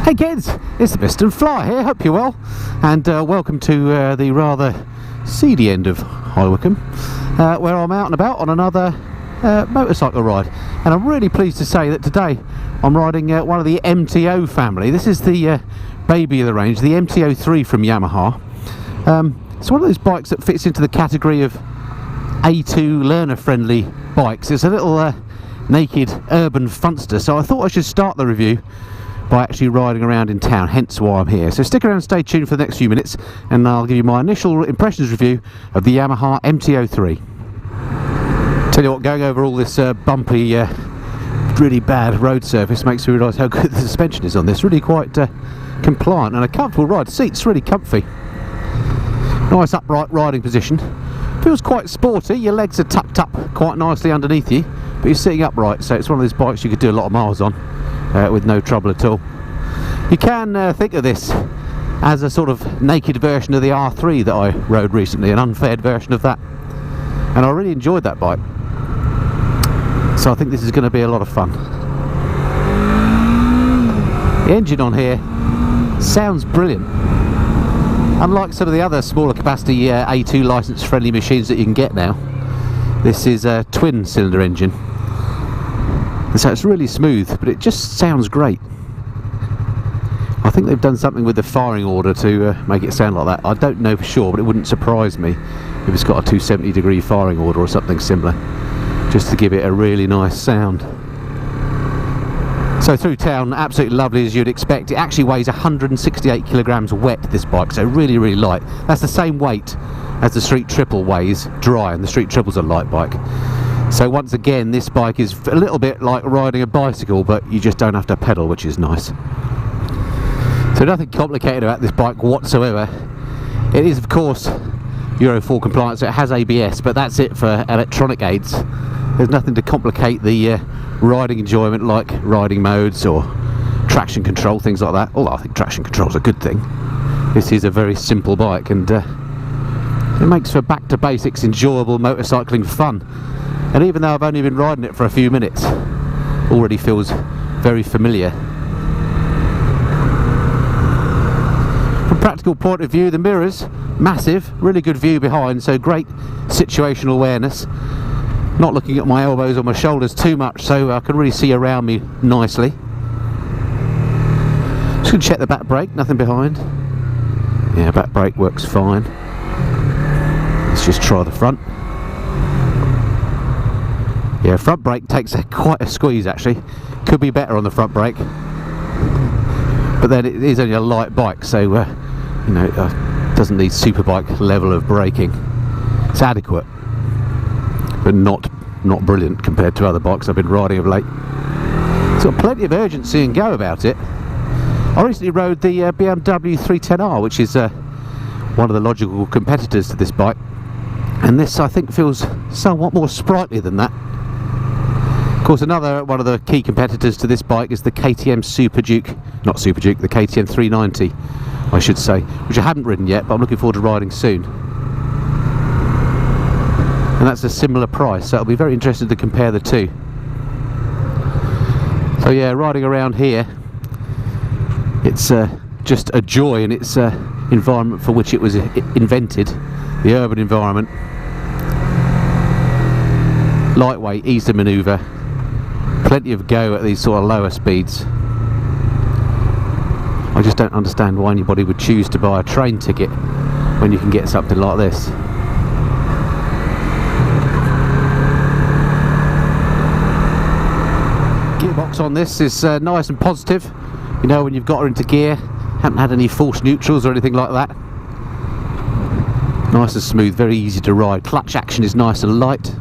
Hey kids, it's the Mr. Fly here, hope you're well, and welcome to the rather seedy end of High Wycombe, where I'm out and about on another motorcycle ride. And I'm really pleased to say that today I'm riding one of the MTO family. This is the baby of the range, the MT-03 from Yamaha. It's one of those bikes that fits into the category of A2 learner-friendly bikes. It's a little naked urban funster, so I thought I should start the review by actually riding around in town, hence why I'm here. So stick around and stay tuned for the next few minutes and I'll give you my initial impressions review of the Yamaha MT-03. Tell you what, going over all this bumpy, really bad road surface makes me realise how good the suspension is on this. Really quite compliant and a comfortable ride. Seats really comfy. Nice upright riding position. Feels quite sporty. Your legs are tucked up quite nicely underneath you, but you're sitting upright, so it's one of those bikes you could do a lot of miles on with no trouble at all. You can think of this as a sort of naked version of the R3 that I rode recently, an unfaired version of that, and I really enjoyed that bike, so I think this is going to be a lot of fun. The engine on here sounds brilliant. Unlike some of the other smaller capacity A2 license friendly machines that you can get now, this is a twin cylinder engine, and so it's really smooth, but it just sounds great. I think they've done something with the firing order to make it sound like that. I don't know for sure, but it wouldn't surprise me if it's got a 270-degree firing order or something similar, just to give it a really nice sound. So through town, absolutely lovely as you'd expect. It actually weighs 168 kilograms wet, this bike, so really, really light. That's the same weight as the Street Triple weighs dry, and the Street Triple's a light bike. So once again, this bike is a little bit like riding a bicycle, but you just don't have to pedal, which is nice. So nothing complicated about this bike whatsoever. It is, of course, Euro 4 compliant, so it has ABS, but that's it for electronic aids. There's nothing to complicate the riding enjoyment, like riding modes or traction control, things like that. Although I think traction control is a good thing. This is a very simple bike, and it makes for back to basics enjoyable motorcycling fun. And even though I've only been riding it for a few minutes, already feels very familiar. From a practical point of view, the mirrors, massive, really good view behind, so great situational awareness. Not looking at my elbows or my shoulders too much, so I can really see around me nicely. Just going to check the back brake, nothing behind. Yeah, back brake works fine. Let's just try the front. Yeah, front brake takes quite a squeeze actually. Could be better on the front brake. But then it is only a light bike, so you know, it doesn't need superbike level of braking. It's adequate, but not brilliant compared to other bikes I've been riding of late. It's got plenty of urgency and go about it. I recently rode the BMW 310R, which is one of the logical competitors to this bike, and this I think feels somewhat more sprightly than that. Of course, another one of the key competitors to this bike is the KTM the KTM 390 I should say, which I haven't ridden yet, but I'm looking forward to riding soon. And that's a similar price, so it'll be very interesting to compare the two. So yeah, riding around here, it's just a joy in its environment for which it was invented, the urban environment. Lightweight, easy to manoeuvre, plenty of go at these sort of lower speeds. I just don't understand why anybody would choose to buy a train ticket when you can get something like this. Gearbox on this is nice and positive. You know, when you've got her into gear, haven't had any false neutrals or anything like that. Nice and smooth, very easy to ride. Clutch action is nice and light.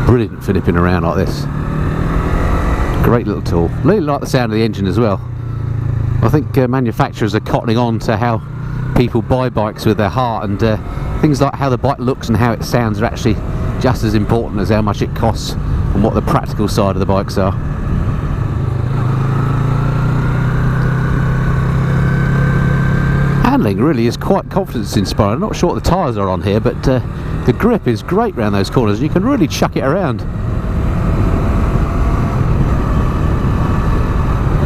Brilliant for nipping around like this. Great little tool. Really like the sound of the engine as well. I think manufacturers are cottoning on to how people buy bikes with their heart, and things like how the bike looks and how it sounds are actually just as important as how much it costs and what the practical side of the bikes are. Handling really is quite confidence inspiring. I'm not sure what the tyres are on here, but the grip is great around those corners. You can really chuck it around.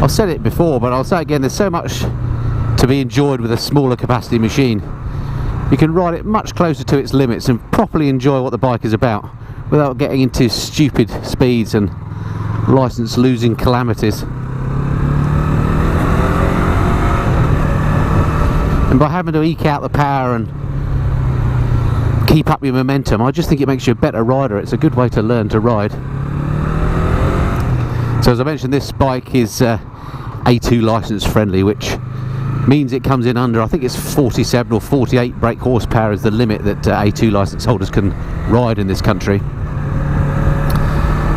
I've said it before, but I'll say it again, there's so much to be enjoyed with a smaller capacity machine. You can ride it much closer to its limits and properly enjoy what the bike is about without getting into stupid speeds and license losing calamities. And by having to eke out the power and keep up your momentum, I just think it makes you a better rider. It's a good way to learn to ride. So as I mentioned, this bike is A2 license friendly, which means it comes in under, I think it's 47 or 48 brake horsepower is the limit that A2 license holders can ride in this country.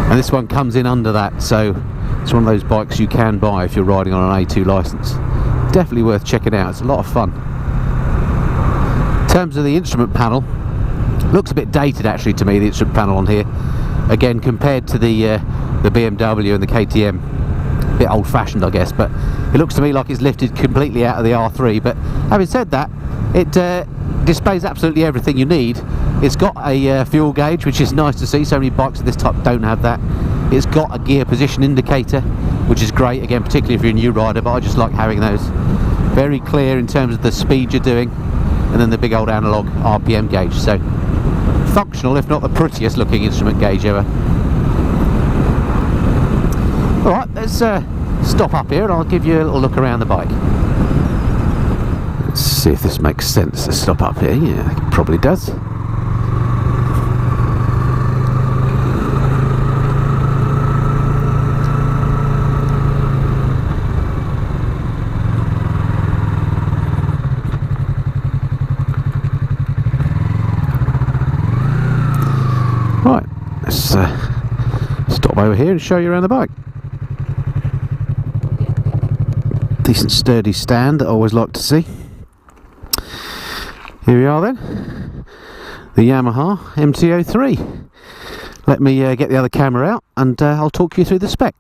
And this one comes in under that, so it's one of those bikes you can buy if you're riding on an A2 license. Definitely worth checking out, it's a lot of fun. In terms of the instrument panel, looks a bit dated actually to me, the instrument panel on here. Again, compared to the BMW and the KTM, a bit old-fashioned I guess, but it looks to me like it's lifted completely out of the R3. But having said that, it displays absolutely everything you need. It's got a fuel gauge, which is nice to see. So many bikes of this type don't have that. It's got a gear position indicator, which is great, again, particularly if you're a new rider, but I just like having those. Very clear in terms of the speed you're doing, and then the big old analog RPM gauge. So functional, if not the prettiest looking instrument gauge ever. Alright, let's stop up here and I'll give you a little look around the bike. Let's see if this makes sense to stop up here. Yeah, it probably does. Right, let's stop over here and show you around the bike. Decent sturdy stand that I always like to see. Here we are then, the Yamaha MT-03. Let me get the other camera out and I'll talk you through the spec.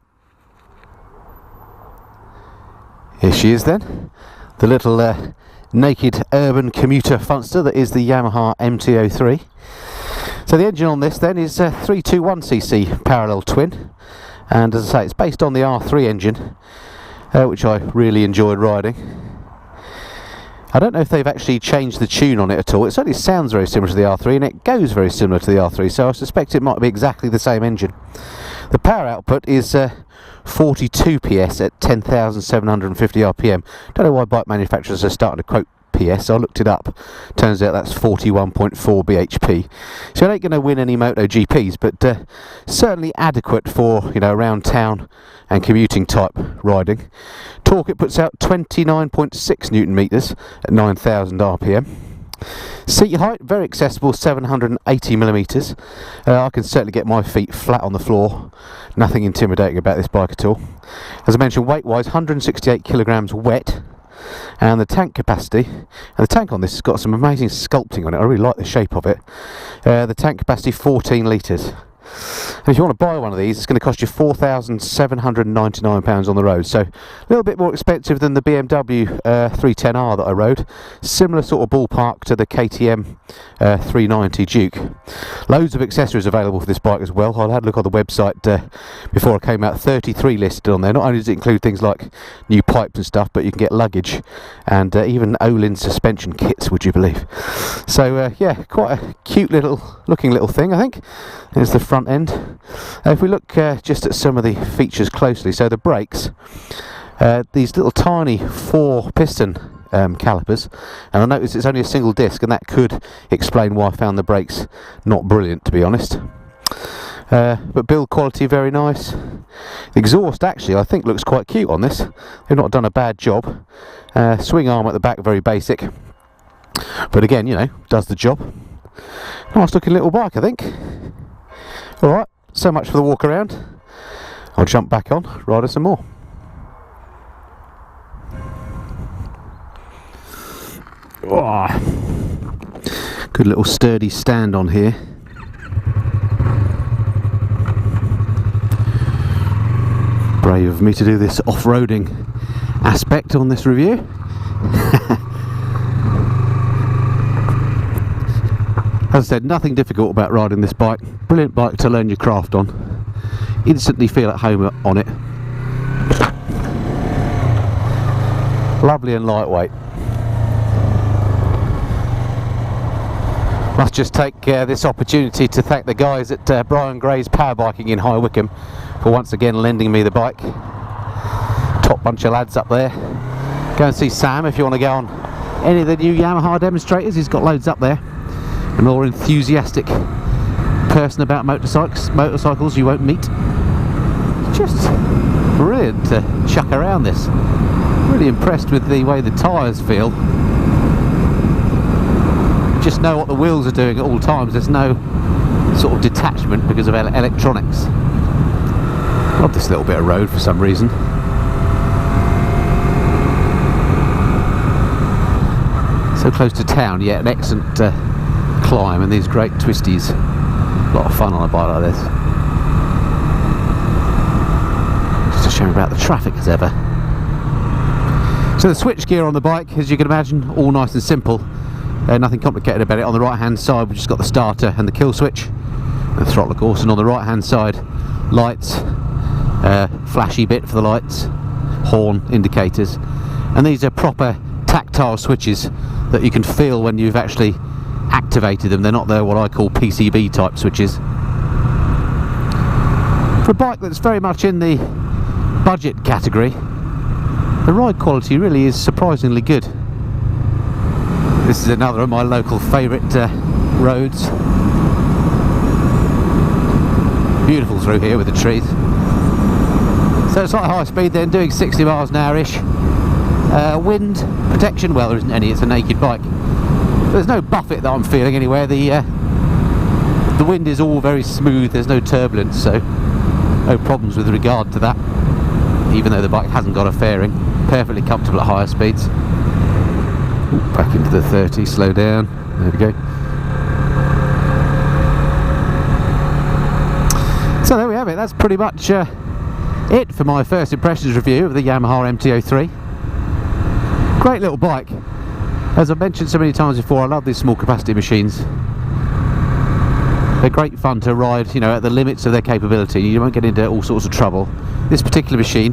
Here she is then, the little naked urban commuter funster that is the Yamaha MT-03. So the engine on this then is a 321cc parallel twin, and as I say, it's based on the R3 engine, which I really enjoyed riding. I don't know if they've actually changed the tune on it at all. It certainly sounds very similar to the R3 and it goes very similar to the R3, so I suspect it might be exactly the same engine. The power output is 42 PS at 10,750 RPM. Don't know why bike manufacturers are starting to quote PS. I looked it up. Turns out that's 41.4 bhp. So it ain't going to win any MotoGPs, but certainly adequate for, you know, around town and commuting type riding. Torque, it puts out 29.6 newton meters at 9,000 RPM. Seat height, very accessible, 780 millimeters. I can certainly get my feet flat on the floor. Nothing intimidating about this bike at all. As I mentioned, weight wise, 168 kilograms wet. And the tank capacity, and the tank on this has got some amazing sculpting on it. I really like the shape of it. The tank capacity 14 litres. And if you want to buy one of these, it's going to cost you £4,799 on the road, so a little bit more expensive than the BMW 310R that I rode. Similar sort of ballpark to the KTM 390 Duke. Loads of accessories available for this bike as well. I had a look on the website before I came out. 33 listed on there. Not only does it include things like new pipes and stuff, but you can get luggage and even Olin suspension kits, would you believe. So yeah, quite a cute looking little thing, I think. There's the front end. If we look just at some of the features closely, so the brakes, these little tiny 4-piston calipers, and I noticed it's only a single disc, and that could explain why I found the brakes not brilliant, to be honest. But build quality very nice. The exhaust actually I think looks quite cute on this. They've not done a bad job. Swing arm at the back, very basic, but again, you know, does the job. Nice looking little bike, I think. Alright, so much for the walk around. I'll jump back on, ride us some more. Oh, good little sturdy stand on here. Brave of me to do this off-roading aspect on this review. As I said, nothing difficult about riding this bike. Brilliant bike to learn your craft on. Instantly feel at home on it. Lovely and lightweight. Must just take this opportunity to thank the guys at Brian Gray's Power Biking in High Wycombe for once again lending me the bike. Top bunch of lads up there. Go and see Sam if you want to go on any of the new Yamaha demonstrators. He's got loads up there. A more enthusiastic person about motorcycles you won't meet. Just brilliant to chuck around this. Really impressed with the way the tyres feel. Just know what the wheels are doing at all times. There's no sort of detachment because of electronics. Love this little bit of road for some reason. So close to town, yet an excellent climb and these great twisties. A lot of fun on a bike like this. Just to show you about the traffic as ever. So the switchgear on the bike, as you can imagine, all nice and simple. Nothing complicated about it. On the right hand side we've just got the starter and the kill switch, and the throttle of course, and on the right hand side lights, flashy bit for the lights, horn indicators, and these are proper tactile switches that you can feel when you've actually activated them. They're not what I call PCB type switches. For a bike that's very much in the budget category, the ride quality really is surprisingly good. This is another of my local favourite roads. Beautiful through here with the trees. So it's like high speed then, doing 60 miles an hour-ish. Wind protection, well there isn't any, it's a naked bike. There's no buffet that I'm feeling anywhere. The wind is all very smooth, there's no turbulence, so no problems with regard to that. Even though the bike hasn't got a fairing, perfectly comfortable at higher speeds. Ooh, back into the 30, slow down, there we go. So there we have it, that's pretty much it for my first impressions review of the Yamaha MT-03. Great little bike. As I've mentioned so many times before, I love these small capacity machines. They're great fun to ride, you know, at the limits of their capability. You won't get into all sorts of trouble. This particular machine,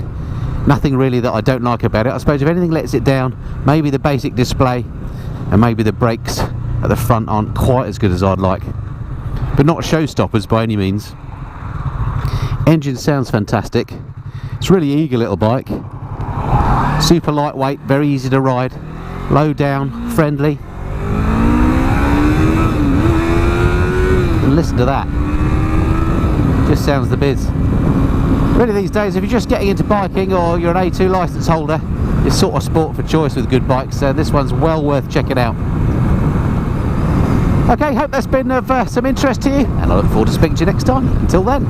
nothing really that I don't like about it. I suppose if anything lets it down, maybe the basic display and maybe the brakes at the front aren't quite as good as I'd like. But not showstoppers by any means. Engine sounds fantastic. It's a really eager little bike. Super lightweight, very easy to ride. Low down, friendly. And listen to that. Just sounds the biz. Really these days, if you're just getting into biking or you're an A2 licence holder, it's sort of sport for choice with good bikes, so this one's well worth checking out. Okay, hope that's been of some interest to you, and I look forward to speaking to you next time. Until then,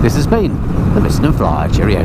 this has been the Listen and Fly. Cheerio.